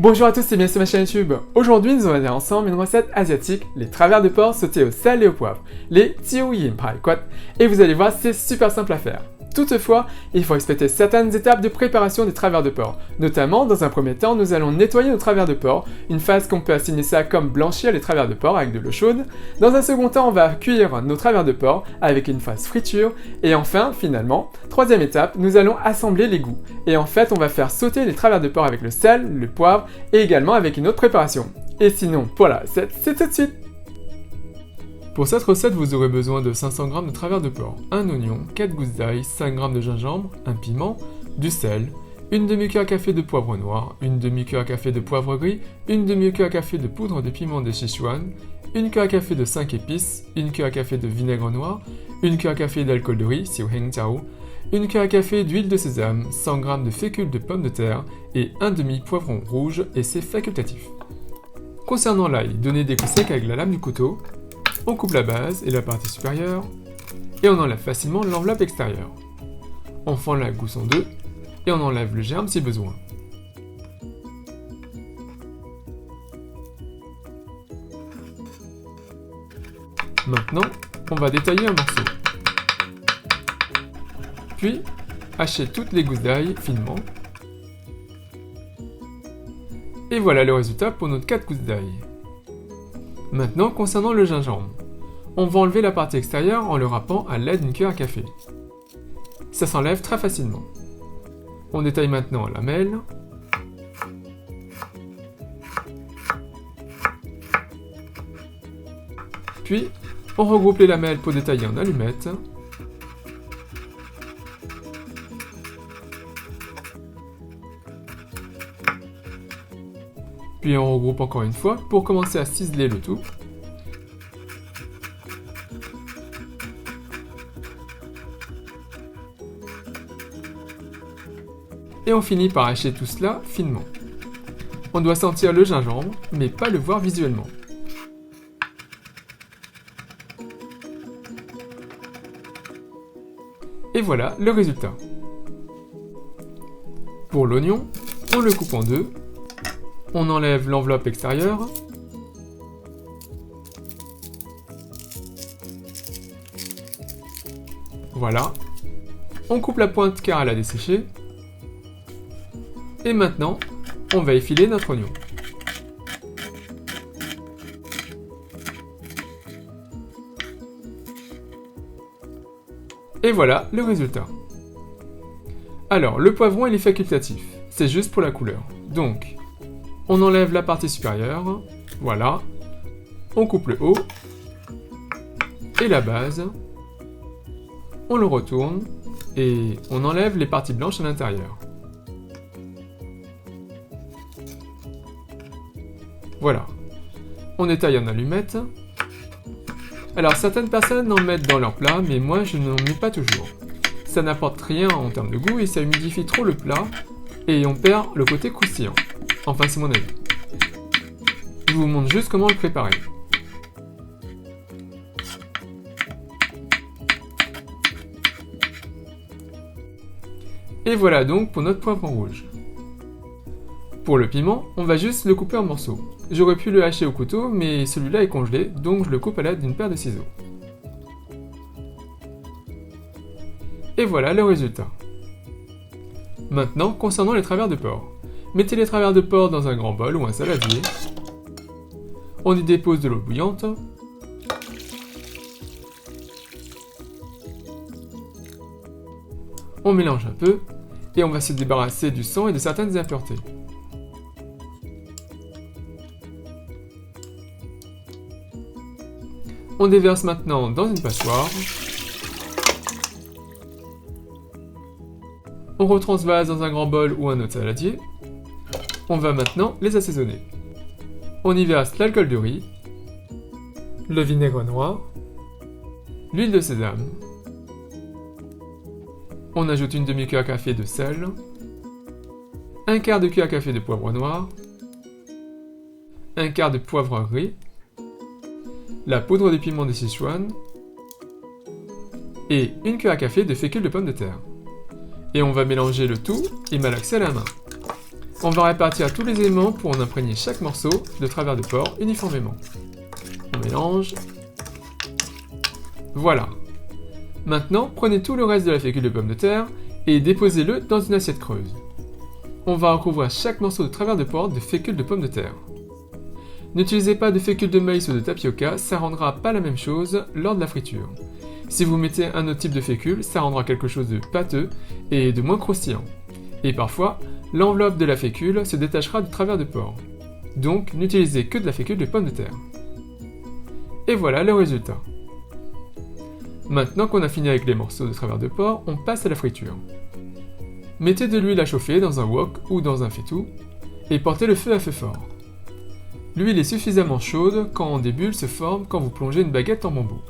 Bonjour à tous et bienvenue sur ma chaîne YouTube. Aujourd'hui, nous allons voir ensemble une recette asiatique, les travers de porc sautés au sel et au poivre, les Tiu Yin Pai Quat. Et vous allez voir, c'est super simple à faire. Toutefois, il faut respecter certaines étapes de préparation des travers de porc. Notamment, dans un premier temps, nous allons nettoyer nos travers de porc, une phase qu'on peut assigner ça comme blanchir les travers de porc avec de l'eau chaude. Dans un second temps, on va cuire nos travers de porc avec une phase friture. Et enfin, finalement, troisième étape, nous allons assembler l'égout. Et en fait, on va faire sauter les travers de porc avec le sel, le poivre et également avec une autre préparation. Et sinon, pour la recette, c'est tout de suite. Pour cette recette, vous aurez besoin de 500 g de travers de porc, un oignon, 4 gousses d'ail, 5 g de gingembre, un piment, du sel, une demi-cuillère à café de poivre noir, une demi-cuillère à café de poivre gris, une demi-cuillère à café de poudre de piment de Sichuan, une cuillère à café de 5 épices, une cuillère à café de vinaigre noir, une cuillère à café d'alcool de riz, Xiu Heng Jiao, une cuillère à café d'huile de sésame, 100 g de fécule de pommes de terre et un demi-poivron rouge et c'est facultatif. Concernant l'ail, donnez des coups secs avec la lame du couteau. On coupe la base et la partie supérieure, et on enlève facilement l'enveloppe extérieure. On fend la gousse en deux, et on enlève le germe si besoin. Maintenant, on va détailler un morceau. Puis, hacher toutes les gousses d'ail finement. Et voilà le résultat pour notre 4 gousses d'ail. Maintenant, concernant le gingembre, on va enlever la partie extérieure en le râpant à l'aide d'une cuillère à café. Ça s'enlève très facilement. On détaille maintenant en lamelles. Puis, on regroupe les lamelles pour détailler en allumettes. Puis on regroupe encore une fois pour commencer à ciseler le tout. Et on finit par hacher tout cela finement. On doit sentir le gingembre, mais pas le voir visuellement. Et voilà le résultat. Pour l'oignon, on le coupe en deux. On enlève l'enveloppe extérieure. Voilà. On coupe la pointe car elle a desséché. Et maintenant, on va effiler notre oignon. Et voilà le résultat. Alors, le poivron il est facultatif. C'est juste pour la couleur. Donc, on enlève la partie supérieure, voilà. On coupe le haut et la base. On le retourne et on enlève les parties blanches à l'intérieur. Voilà. On détaille en allumettes. Alors certaines personnes en mettent dans leur plat, mais moi je n'en mets pas toujours. Ça n'apporte rien en termes de goût et ça humidifie trop le plat et on perd le côté croustillant. Enfin, c'est mon avis. Je vous montre juste comment le préparer. Et voilà donc pour notre poivron rouge. Pour le piment, on va juste le couper en morceaux. J'aurais pu le hacher au couteau, mais celui-là est congelé, donc je le coupe à l'aide d'une paire de ciseaux. Et voilà le résultat. Maintenant, concernant les travers de porc. Mettez les travers de porc dans un grand bol ou un saladier. On y dépose de l'eau bouillante. On mélange un peu et on va se débarrasser du sang et de certaines impuretés. On déverse maintenant dans une passoire. On retransvase dans un grand bol ou un autre saladier. On va maintenant les assaisonner. On y verse l'alcool de riz, le vinaigre noir, l'huile de sésame. On ajoute une demi-cuillère à café de sel, un quart de cuillère à café de poivre noir, un quart de poivre gris, la poudre de piment de Sichuan et une cuillère à café de fécule de pommes de terre. Et on va mélanger le tout et malaxer à la main. On va répartir tous les éléments pour en imprégner chaque morceau de travers de porc uniformément. On mélange. Voilà. Maintenant, prenez tout le reste de la fécule de pomme de terre et déposez-le dans une assiette creuse. On va recouvrir chaque morceau de travers de porc de fécule de pomme de terre. N'utilisez pas de fécule de maïs ou de tapioca, ça rendra pas la même chose lors de la friture. Si vous mettez un autre type de fécule, ça rendra quelque chose de pâteux et de moins croustillant. Et parfois, l'enveloppe de la fécule se détachera du travers de porc. Donc, n'utilisez que de la fécule de pomme de terre. Et voilà le résultat. Maintenant qu'on a fini avec les morceaux de travers de porc, on passe à la friture. Mettez de l'huile à chauffer dans un wok ou dans un faitout et portez le feu à feu fort. L'huile est suffisamment chaude quand des bulles se forment quand vous plongez une baguette en bambou.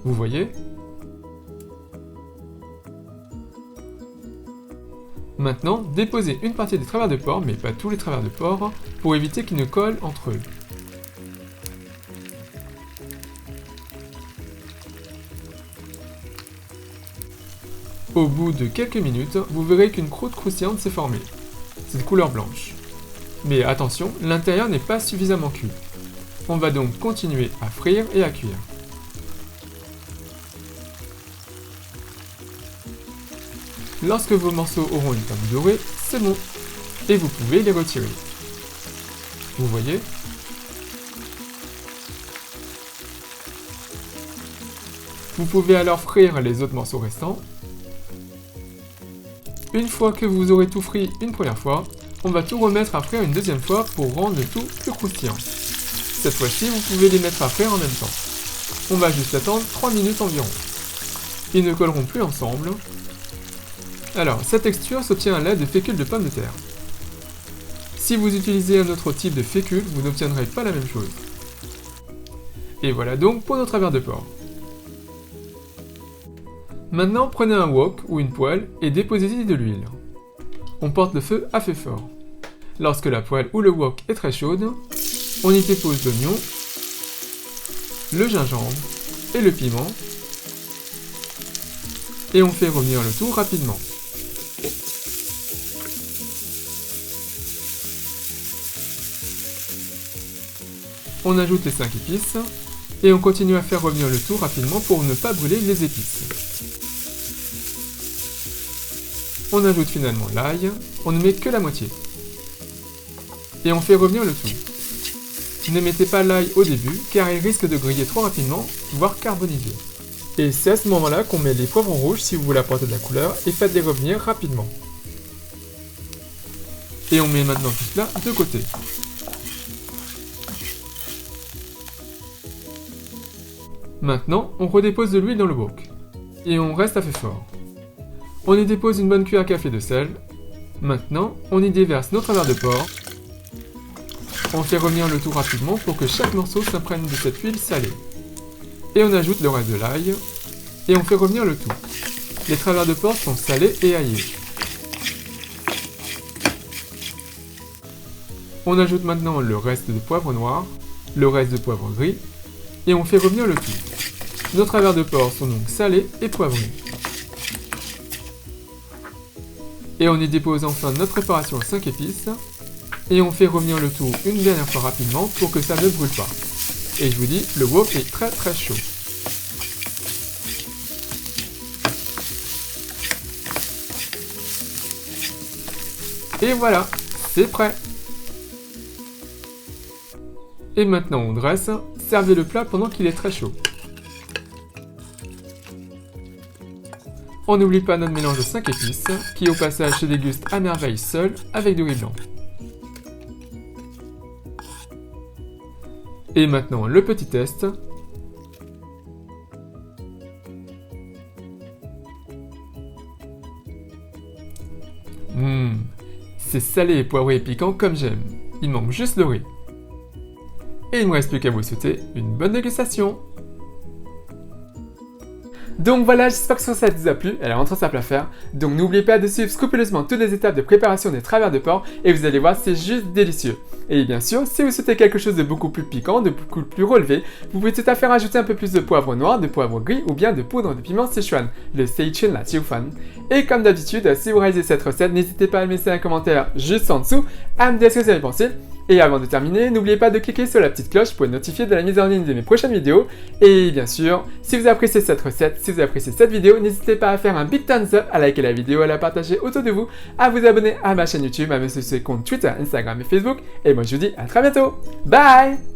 Vous voyez ? Maintenant, déposez une partie des travers de porc, mais pas tous les travers de porc, pour éviter qu'ils ne collent entre eux. Au bout de quelques minutes, vous verrez qu'une croûte croustillante s'est formée. C'est de couleur blanche. Mais attention, l'intérieur n'est pas suffisamment cuit. On va donc continuer à frire et à cuire. Lorsque vos morceaux auront une teinte dorée, c'est bon. Et vous pouvez les retirer. Vous voyez ? Vous pouvez alors frire les autres morceaux restants. Une fois que vous aurez tout frit une première fois, on va tout remettre à frire une deuxième fois pour rendre le tout plus croustillant. Cette fois-ci, vous pouvez les mettre à frire en même temps. On va juste attendre 3 minutes environ. Ils ne colleront plus ensemble. Alors, cette texture s'obtient à l'aide de fécule de pomme de terre. Si vous utilisez un autre type de fécule, vous n'obtiendrez pas la même chose. Et voilà donc pour nos travers de porc. Maintenant, prenez un wok ou une poêle et déposez-y de l'huile. On porte le feu à feu fort. Lorsque la poêle ou le wok est très chaude, on y dépose l'oignon, le gingembre et le piment, et on fait revenir le tout rapidement. On ajoute les 5 épices, et on continue à faire revenir le tout rapidement pour ne pas brûler les épices. On ajoute finalement l'ail, on ne met que la moitié. Et on fait revenir le tout. Ne mettez pas l'ail au début, car il risque de griller trop rapidement, voire carboniser. Et c'est à ce moment-là qu'on met les poivrons rouges si vous voulez apporter de la couleur, et faites-les revenir rapidement. Et on met maintenant tout cela de côté. Maintenant, on redépose de l'huile dans le wok. Et on reste à feu fort. On y dépose une bonne cuillère à café de sel. Maintenant, on y déverse nos travers de porc. On fait revenir le tout rapidement pour que chaque morceau s'imprègne de cette huile salée. Et on ajoute le reste de l'ail. Et on fait revenir le tout. Les travers de porc sont salés et aillés. On ajoute maintenant le reste de poivre noir, le reste de poivre gris, et on fait revenir le tout. Nos travers de porc sont donc salés et poivrés. Et on y dépose enfin notre préparation à 5 épices, et on fait revenir le tout une dernière fois rapidement pour que ça ne brûle pas. Et je vous dis, le wok est très très chaud. Et voilà, c'est prêt. Et maintenant on dresse, servez le plat pendant qu'il est très chaud. On n'oublie pas notre mélange de 5 épices, qui au passage se déguste à merveille seul avec du riz blanc. Et maintenant le petit test. C'est salé et poivré et piquant comme j'aime. Il manque juste le riz. Et il ne me reste plus qu'à vous souhaiter une bonne dégustation. Donc voilà, j'espère que ça vous a plu, elle est vraiment simple à faire. Donc n'oubliez pas de suivre scrupuleusement toutes les étapes de préparation des travers de porc et vous allez voir, c'est juste délicieux. Et bien sûr, si vous souhaitez quelque chose de beaucoup plus piquant, de beaucoup plus relevé, vous pouvez tout à fait rajouter un peu plus de poivre noir, de poivre gris ou bien de poudre de piment Sichuan, le Szechuan la Jiufan. Et comme d'habitude, si vous réalisez cette recette, n'hésitez pas à me laisser un commentaire juste en dessous, à me dire ce que vous avez pensé. Et avant de terminer, n'oubliez pas de cliquer sur la petite cloche pour être notifié de la mise en ligne de mes prochaines vidéos. Et bien sûr, si vous avez apprécié cette recette, si vous avez apprécié cette vidéo, n'hésitez pas à faire un big thumbs up, à liker la vidéo, à la partager autour de vous, à vous abonner à ma chaîne YouTube, à me suivre sur les comptes Twitter, Instagram et Facebook. Et moi je vous dis à très bientôt. Bye!